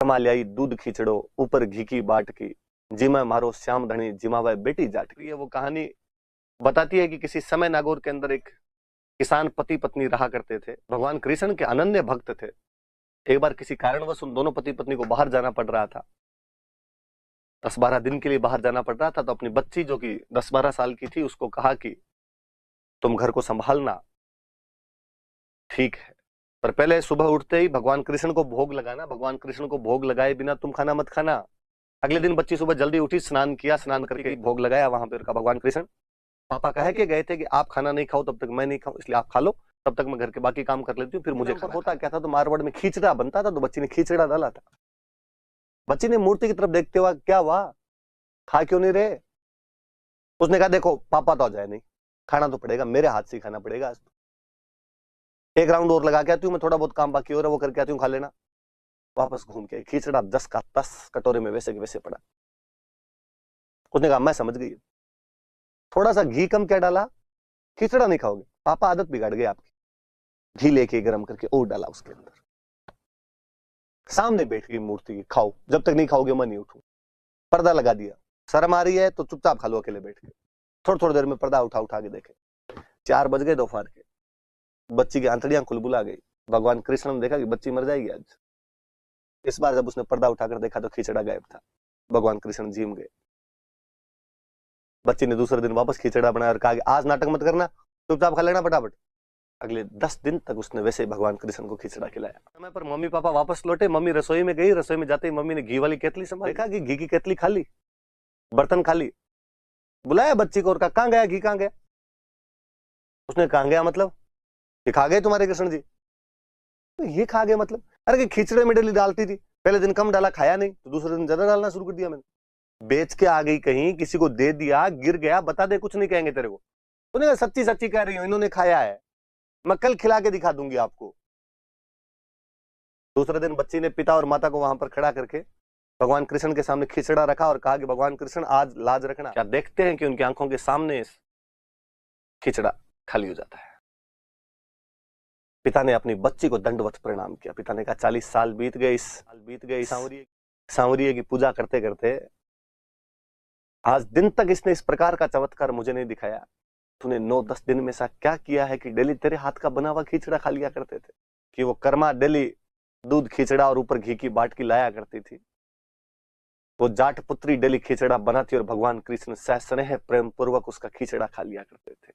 करमा ल्याई दूध खींचड़ो ऊपर घी की बाट की, जिमा मारो श्याम धनी जिमावे बेटी जाट की। वो कहानी बताती है कि किसी समय नागौर के अंदर एक किसान पति पत्नी रहा करते थे। भगवान कृष्ण के अनन्य भक्त थे। एक बार किसी कारणवश उन दोनों पति पत्नी को बाहर जाना पड़ रहा था, 10-12 दिन के लिए बाहर जाना पड़ रहा था। तो अपनी बच्ची जो कि 10-12 साल की थी उसको कहा कि तुम घर को संभालना, ठीक है, पर पहले सुबह उठते ही भगवान कृष्ण को भोग लगाना, भगवान कृष्ण को भोग लगाए बिना तुम खाना मत खाना। अगले दिन बच्ची सुबह जल्दी उठी, स्नान किया, स्नान करके भोग लगाया वहां पर। भगवान कृष्ण पापा कह के गए थे कि आप खाना नहीं खाओ तब तक मैं नहीं खाऊं, इसलिए आप खा लो, तब तक मैं घर के बाकी काम कर लेती हूँ, फिर मुझे खाना। होता क्या था, तो मारवाड़ में खींचड़ा बनता था, तो बच्ची ने खींचड़ा डाला था। बच्ची ने मूर्ति की तरफ देखते हुआ, क्या हुआ, खा क्यों नहीं रहे? उसने कहा देखो पापा तो आ जाए नहीं, खाना तो पड़ेगा, मेरे हाथ से ही खाना पड़ेगा। आज एक राउंड और लगा के आती हूँ मैं, थोड़ा बहुत काम बाकी हो रहा है वो करके आती हूँ, खा लेना। वापस घूम के खींचड़ा 10 का 10 कटोरे में वैसे के वैसे पड़ा। उसने कहा मैं समझ गई, थोड़ा सा घी कम क्या डाला, खींचड़ा नहीं खाओगे? पापा आदत बिगाड़ गई आपकी। घी लेके गर्म करके और डाला उसके अंदर, सामने बैठ गई मूर्ति की, खाओ, जब तक नहीं खाओगे मैं नहीं उठूं। पर्दा लगा दिया, शर्म आ रही है तो चुपचाप खा लो अकेले बैठ के। थोड़ी थोड़ी देर में पर्दा उठा उठा के देखे, 4 बज गए दोपहर के, बच्ची की आंतड़ियां खुलबुला गई। भगवान कृष्ण ने देखा कि बच्ची मर जाएगी आज। इस बार जब उसने पर्दा उठाकर देखा तो खींचड़ा गायब था। भगवान कृष्ण जीम गए। बच्ची ने दूसरे दिन वापस खींचड़ा बनाया और कहा कि आज नाटक मत करना, चुपचाप खा लेना फटाफट। अगले 10 दिन तक उसने वैसे ही भगवान कृष्ण को खिचड़ा खिलाया। समय पर मम्मी पापा वापस लौटे, मम्मी रसोई में गई। रसोई में जाते ही मम्मी ने घी वाली केतली संभाली, देखा कि घी की केतली खाली, बर्तन खाली। बुलाया बच्ची को और कहा कहां गया घी, कहां गया? उसने कहां गया मतलब, ये खा गए तुम्हारे कृष्ण जी? तो ये खा गए मतलब, अरे खिचड़े में डेली डालती थी, पहले दिन कम डाला, खाया नहीं, तो दूसरे दिन ज्यादा डालना शुरू कर दिया मैंने। बेच के आ गई कहीं, किसी को दे दिया, गिर गया, बता दे, कुछ नहीं कहेंगे तेरे को। तूने सच्ची सच्ची कह रही हो, इन्होंने खाया है, मैं कल खिला के दिखा दूंगी आपको। दूसरे दिन बच्ची ने पिता और माता को वहां पर खड़ा करके भगवान कृष्ण के सामने खिचड़ा रखा और कहा कि भगवान कृष्ण आज लाज रखना। क्या देखते हैं कि उनकी आंखों के सामने खिचड़ा खाली हो जाता है। पिता ने अपनी बच्ची को दंडवत प्रणाम किया। पिता ने कहा 40 साल बीत गए सांवरिये की पूजा करते करते, आज दिन तक इसने इस प्रकार का चमत्कार मुझे नहीं दिखाया। तूने 9-10 दिन में सा क्या किया है कि डेली तेरे हाथ का बना हुआ खिचड़ा खा लिया करते थे? कि वो कर्मा डेली दूध खिचड़ा और ऊपर घी की बाट की लाया करती थी। वो जाट पुत्री डेली खिचड़ा बनाती और भगवान कृष्ण सह स्नेह प्रेम पूर्वक उसका खिचड़ा खा लिया करते थे।